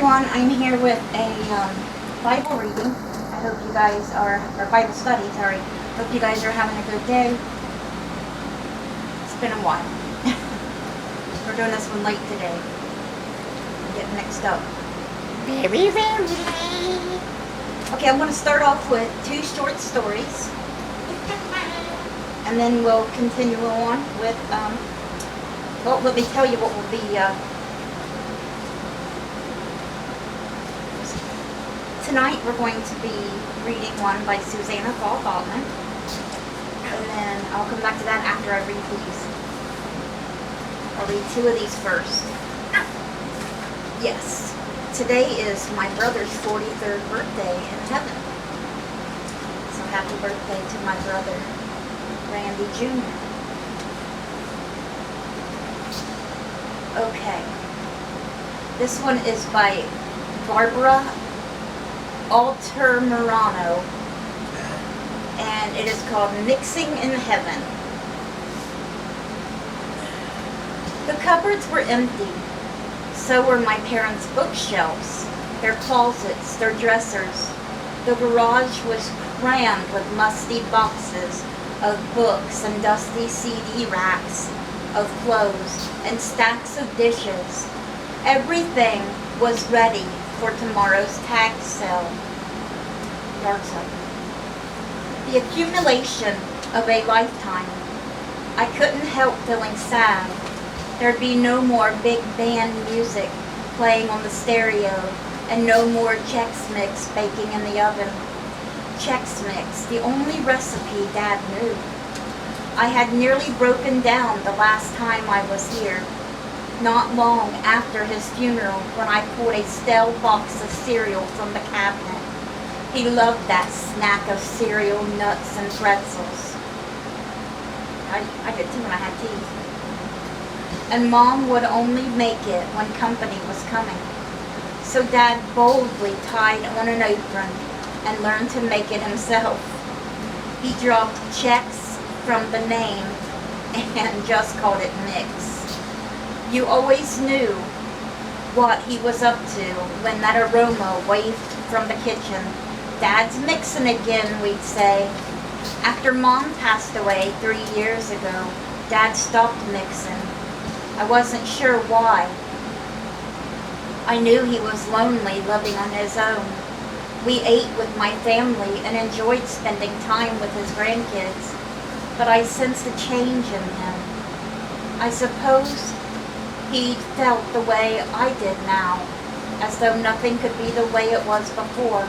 everyone, I'm here with a Bible reading. I hope you guys are, or Bible study, sorry. Hope you guys are having a good day. It's been a while. We're doing this one late today. I'm getting mixed up. Very late. Okay, I'm going to start off with 2 short stories. And then we'll continue on with, well, let me tell you what will be, tonight we're going to be reading one by Susanna Fall Gottman. And then I'll come back to that after I read these. I'll read 2 of these first. Yes. Today is my brother's 43rd birthday in heaven. So happy birthday to my brother, Randy Jr. Okay. This one is by Barbara Altamirano, and it is called Mixing in Heaven. The cupboards were empty. So were my parents' bookshelves, their closets, their dressers. The garage was crammed with musty boxes of books and dusty CD racks of clothes and stacks of dishes. Everything was ready for tomorrow's tag sale. Yard sale. The accumulation of a lifetime. I couldn't help feeling sad. There'd be no more big band music playing on the stereo and no more Chex Mix baking in the oven. Chex Mix, the only recipe Dad knew. I had nearly broken down the last time I was here. Not long after his funeral, when I pulled a stale box of cereal from the cabinet. He loved that snack of cereal, nuts, and pretzels. I did too when I had teeth. And Mom would only make it when company was coming. So Dad boldly tied on an apron and learned to make it himself. He dropped checks from the name and just called it Mix. You always knew what he was up to when that aroma wafted from the kitchen. Dad's mixing again, we'd say. After Mom passed away 3 years ago, Dad stopped mixing. I wasn't sure why. I knew he was lonely living on his own. We ate with my family and enjoyed spending time with his grandkids, but I sensed a change in him. I suppose he felt the way I did now, as though nothing could be the way it was before.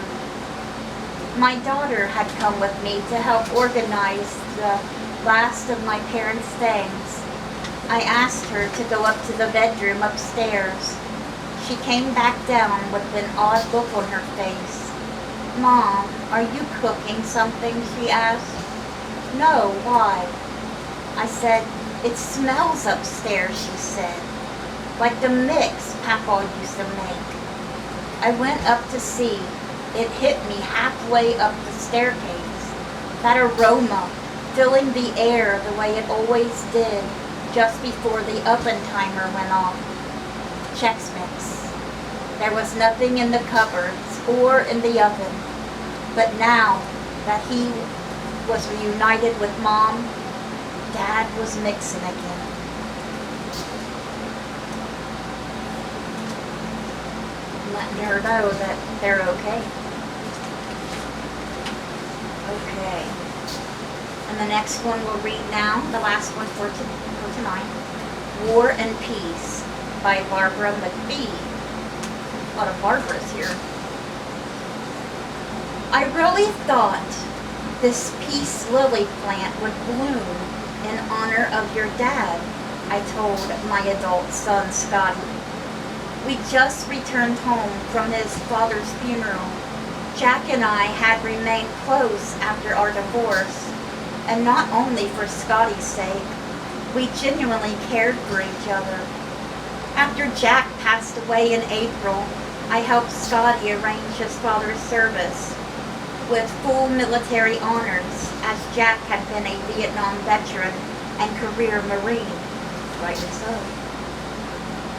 My daughter had come with me to help organize the last of my parents' things. I asked her to go up to the bedroom upstairs. She came back down with an odd look on her face. Mom, are you cooking something? She asked. No, why? I said, it smells upstairs, she said. Like the mix Papa used to make. I went up to see. It hit me halfway up the staircase. That aroma, filling the air the way it always did, just before the oven timer went off. Chex Mix. There was nothing in the cupboards or in the oven. But now that he was reunited with Mom, Dad was mixing again. Letting her know that they're okay. Okay. And the next one we'll read now, the last one for tonight, War and Peace by Barbara McBee. A lot of Barbaras here. I really thought this peace lily plant would bloom in honor of your dad, I told my adult son, Scotty. We just returned home from his father's funeral. Jack and I had remained close after our divorce, and not only for Scotty's sake. We genuinely cared for each other. After Jack passed away in April, I helped Scotty arrange his father's service with full military honors, as Jack had been a Vietnam veteran and career Marine. Rightly so.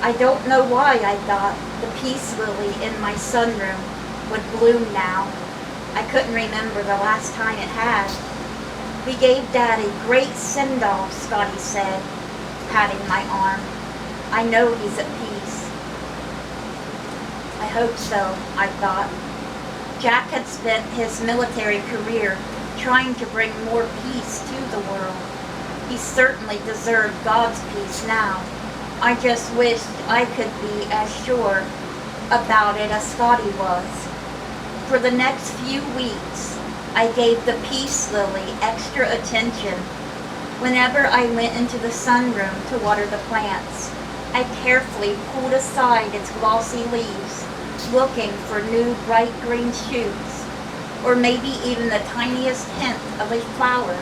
I don't know why I thought the peace lily in my sunroom would bloom now. I couldn't remember the last time it had. We gave Dad a great send-off, Scotty said, patting my arm. I know he's at peace. I hope so, I thought. Jack had spent his military career trying to bring more peace to the world. He certainly deserved God's peace now. I just wished I could be as sure about it as Scotty was. For the next few weeks, I gave the peace lily extra attention. Whenever I went into the sunroom to water the plants, I carefully pulled aside its glossy leaves, looking for new bright green shoots, or maybe even the tiniest hint of a flower.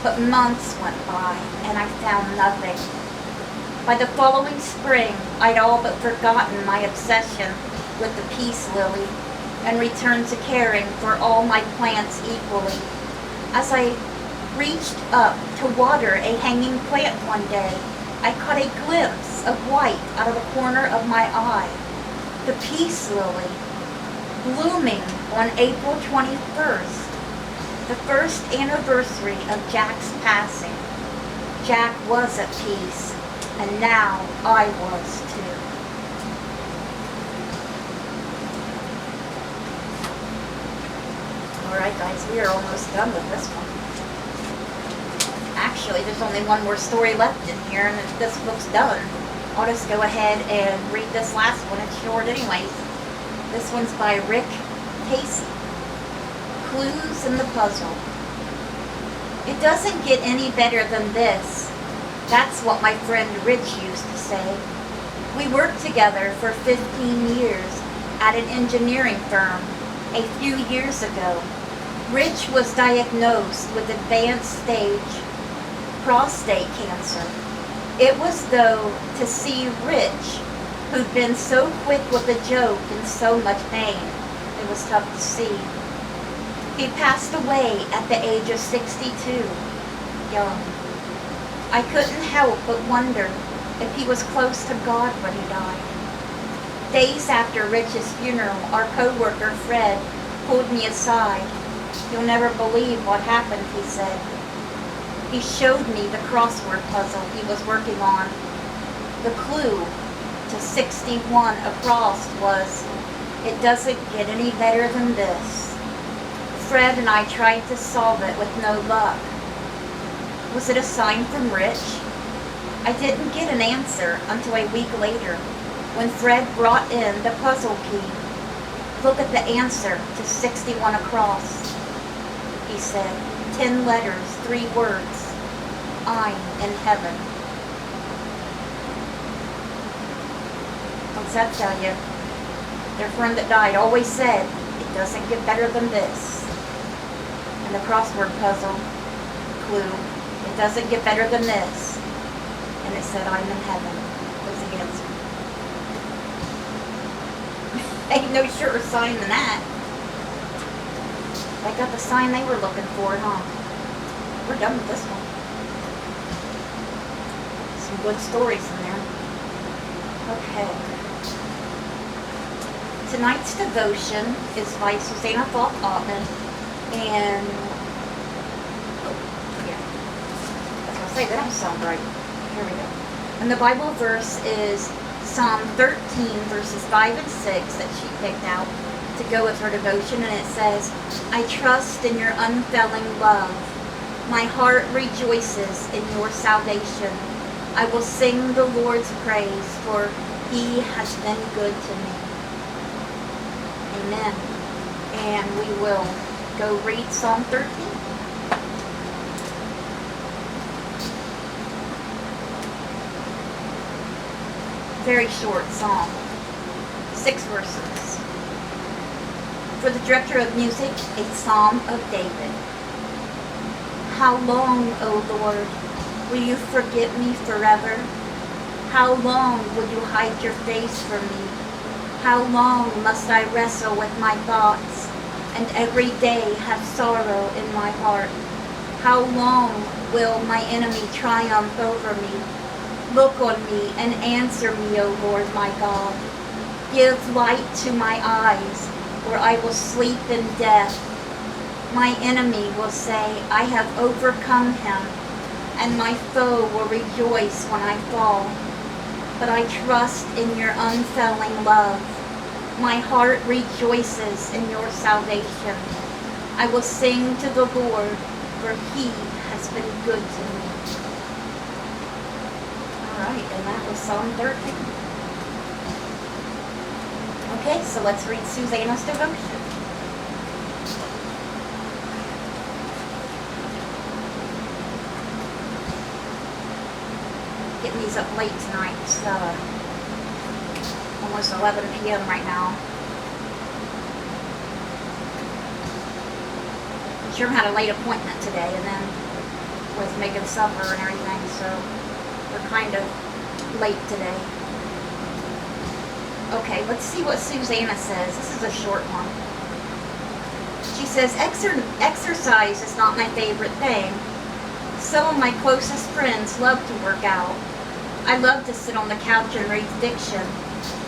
But months went by, and I found nothing. By the following spring, I'd all but forgotten my obsession with the peace lily and returned to caring for all my plants equally. As I reached up to water a hanging plant one day, I caught a glimpse of white out of the corner of my eye. The peace lily, blooming on April 21st, the first anniversary of Jack's passing. Jack was at peace, and now I was too. Alright guys, we are almost done with this one. Actually, there's only one more story left in here, and this book's done. I'll just go ahead and read this last one. It's short anyways. This one's by Rick Casey. Clues in the Puzzle. It doesn't get any better than this. That's what my friend Rich used to say. We worked together for 15 years at an engineering firm a few years ago. Rich was diagnosed with advanced stage prostate cancer. It was though to see Rich, who'd been so quick with a joke and so much pain. It was tough to see. He passed away at the age of 62, young. I couldn't help but wonder if he was close to God when he died. Days after Rich's funeral, our co-worker Fred pulled me aside. You'll never believe what happened, he said. He showed me the crossword puzzle he was working on. The clue to 61 across was, it doesn't get any better than this. Fred and I tried to solve it with no luck. Was it a sign from Rich? I didn't get an answer until a week later, when Fred brought in the puzzle key. Look at the answer to 61 across, he said. 10 letters, 3 words. I'm in heaven. What's that tell you? Their friend that died always said, it doesn't get better than this. And the crossword puzzle clue, it doesn't get better than this. And it said, I'm in heaven, was the answer. Ain't no surer sign than that. They got the sign they were looking for, huh? We're done with this one. Some good stories in there. Okay. Tonight's devotion is by Susanna Falk Ottman, and I was gonna say, that don't sound right. Here we go. And the Bible verse is Psalm 13, verses 5 and 6 that she picked out to go with her devotion, and it says, I trust in your unfailing love. My heart rejoices in your salvation. I will sing the Lord's praise, for he has been good to me. Amen. And we will go read Psalm 13. Very short psalm. 6 verses. For the director of music, a psalm of David. How long, O Lord, will you forget me forever? How long will you hide your face from me? How long must I wrestle with my thoughts, and every day have sorrow in my heart? How long will my enemy triumph over me? Look on me and answer me, O Lord my God. Give light to my eyes, or I will sleep in death. My enemy will say, I have overcome him, and my foe will rejoice when I fall. But I trust in your unfailing love. My heart rejoices in your salvation. I will sing to the Lord, for he has been good to me. All right, and that was Psalm 13. Okay, so let's read Susanna's devotion. Getting these up late tonight. It's almost 11 p.m. right now. Sherm had a late appointment today, and then was making supper and everything, so we're kind of late today. Okay, let's see what Susanna says. This is a short one. She says, exercise is not my favorite thing. Some of my closest friends love to work out. I love to sit on the couch and read fiction.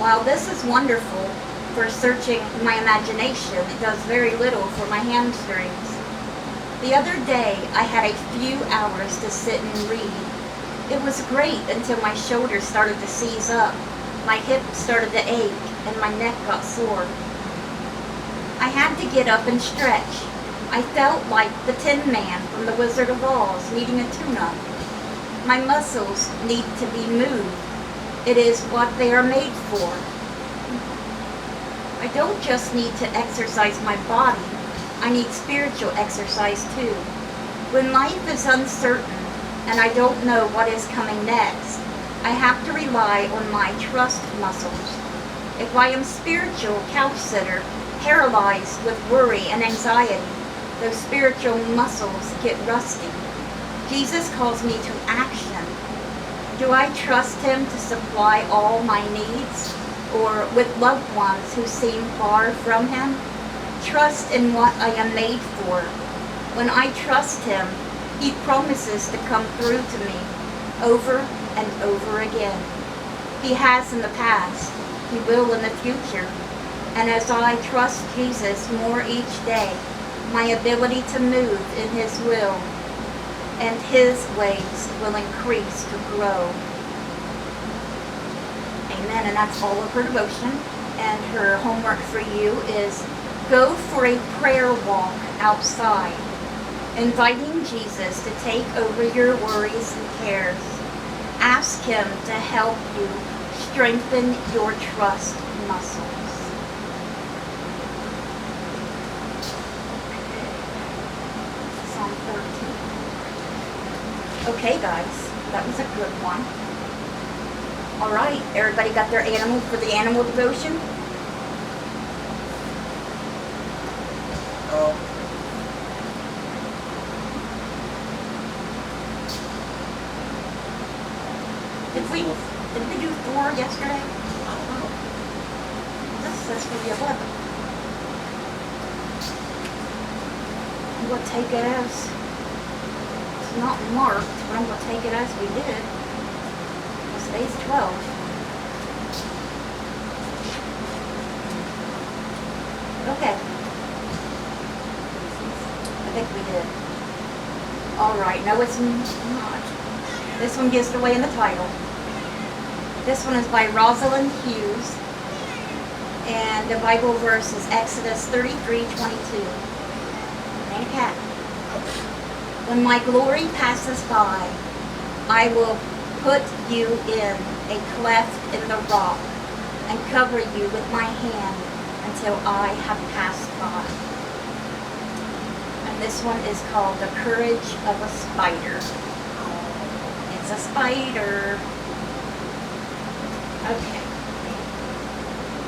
While this is wonderful for searching my imagination, it does very little for my hamstrings. The other day, I had a few hours to sit and read. It was great until my shoulders started to seize up, my hips started to ache, and my neck got sore. I had to get up and stretch. I felt like the Tin Man from The Wizard of Oz needing a tune-up. My muscles need to be moved. It is what they are made for. I don't just need to exercise my body, I need spiritual exercise too. When life is uncertain and I don't know what is coming next, I have to rely on my trust muscles. If I am spiritual couch sitter, paralyzed with worry and anxiety, those spiritual muscles get rusty. Jesus calls me to action. Do I trust him to supply all my needs, or with loved ones who seem far from him? Trust in what I am made for. When I trust him, he promises to come through to me over and over again. He has in the past, he will in the future. And as I trust Jesus more each day, my ability to move in his will and his ways will increase to grow. Amen. And that's all of her devotion. And her homework for you is go for a prayer walk outside, inviting Jesus to take over your worries and cares. Ask him to help you strengthen your trust muscles. Psalm 13. Okay, guys, that was a good one. All right, everybody got their animal for the animal devotion? Did we do 4 yesterday? I don't know. This says for the 11. We'll take it as, it's not marked, but I'm going to take it as we did. Today's 12. Okay. I think we did. Alright, no it's not. This one gives it away in the title. This one is by Rosalind Hughes. And the Bible verse is Exodus 33:22. Ain't a cat. When my glory passes by, I will put you in a cleft in the rock and cover you with my hand until I have passed by. And this one is called The Courage of a Spider. It's a spider. Okay.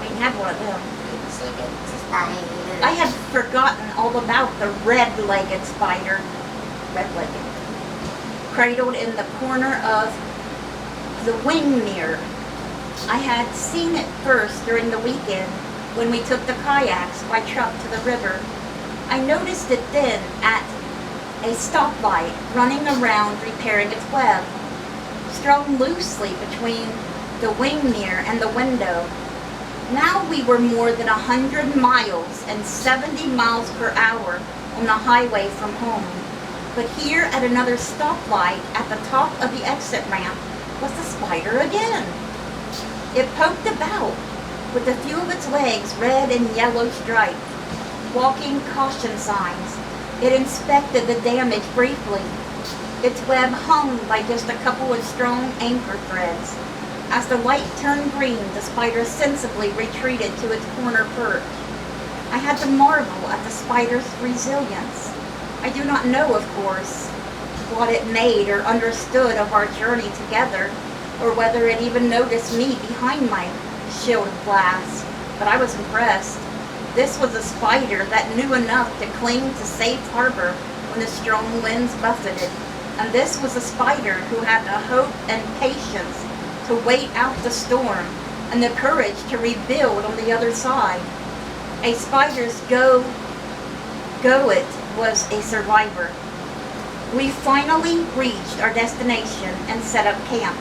We had one of them. It's a spider. I had forgotten all about the red-legged spider. Red-legged. Cradled in the corner of the wing mirror. I had seen it first during the weekend when we took the kayaks by truck to the river. I noticed it then at a stoplight running around repairing its web. strung loosely between the wing mirror and the window. Now we were more than 100 miles and 70 miles per hour on the highway from home. But here at another stoplight at the top of the exit ramp was the spider again. It poked about with a few of its legs red and yellow striped, walking caution signs. It inspected the damage briefly. Its web hung by just a couple of strong anchor threads. As the light turned green, the spider sensibly retreated to its corner perch. I had to marvel at the spider's resilience. I do not know, of course, what it made or understood of our journey together, or whether it even noticed me behind my shield of glass, but I was impressed. This was a spider that knew enough to cling to safe harbor when the strong winds buffeted, and this was a spider who had the hope and patience to wait out the storm and the courage to rebuild on the other side. A spider's go-it was a survivor. We finally reached our destination and set up camp.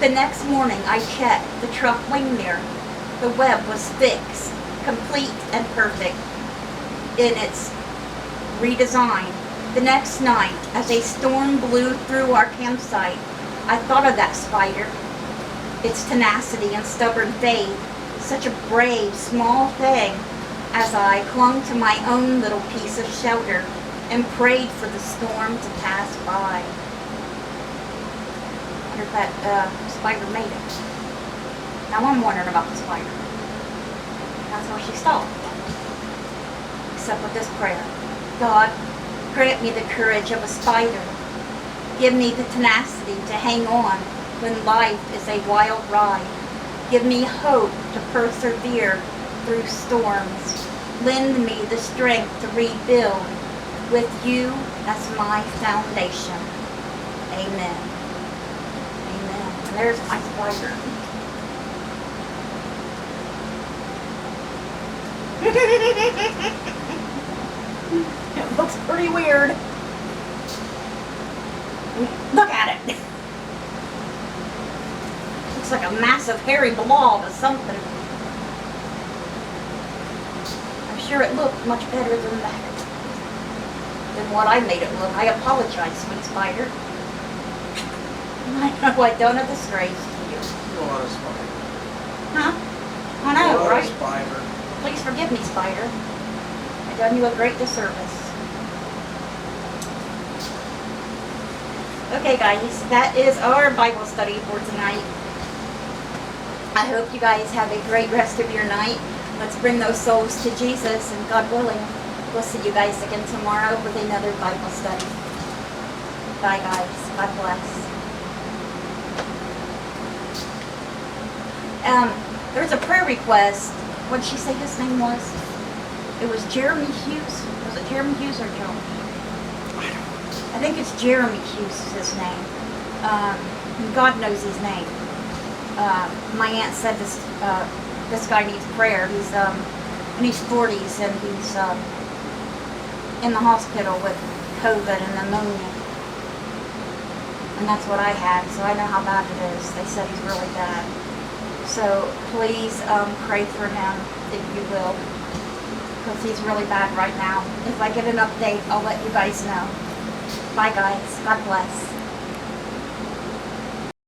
The next morning I checked the truck wing mirror. The web was fixed, complete and perfect in its redesign. The next night, as a storm blew through our campsite, I thought of that spider, its tenacity and stubborn faith, such a brave, small thing, as I clung to my own little piece of shelter and prayed for the storm to pass by. I wonder if that spider made it. Now I'm wondering about the spider. That's where she stopped. Except with this prayer. God, grant me the courage of a spider. Give me the tenacity to hang on when life is a wild ride. Give me hope to persevere through storms. Lend me the strength to rebuild with you as my foundation. Amen. Amen. And there's my spider. It looks pretty weird. Look at it. Looks like a massive hairy blob of something. I'm sure it looked much better than that. Than what I made it look. I apologize, sweet spider. I know I done a disgrace to you. You are a spider. Huh? I know, You are right? a spider. Please forgive me, spider. I done you a great disservice. Okay, guys, that is our Bible study for tonight. I hope you guys have a great rest of your night. Let's bring those souls to Jesus, and God willing, we'll see you guys again tomorrow with another Bible study. Bye, guys. God bless. There's a prayer request. What did she say his name was? It was Jeremy Hughes. Was it Jeremy Hughes or Joe? I think it's Jeremy Hughes is his name. God knows his name. My aunt said this guy needs prayer. He's in his 40s and he's in the hospital with COVID and pneumonia. And that's what I had, so I know how bad it is. They said he's really bad. So please pray for him, if you will, because he's really bad right now. If I get an update, I'll let you guys know. Bye, guys. God bless.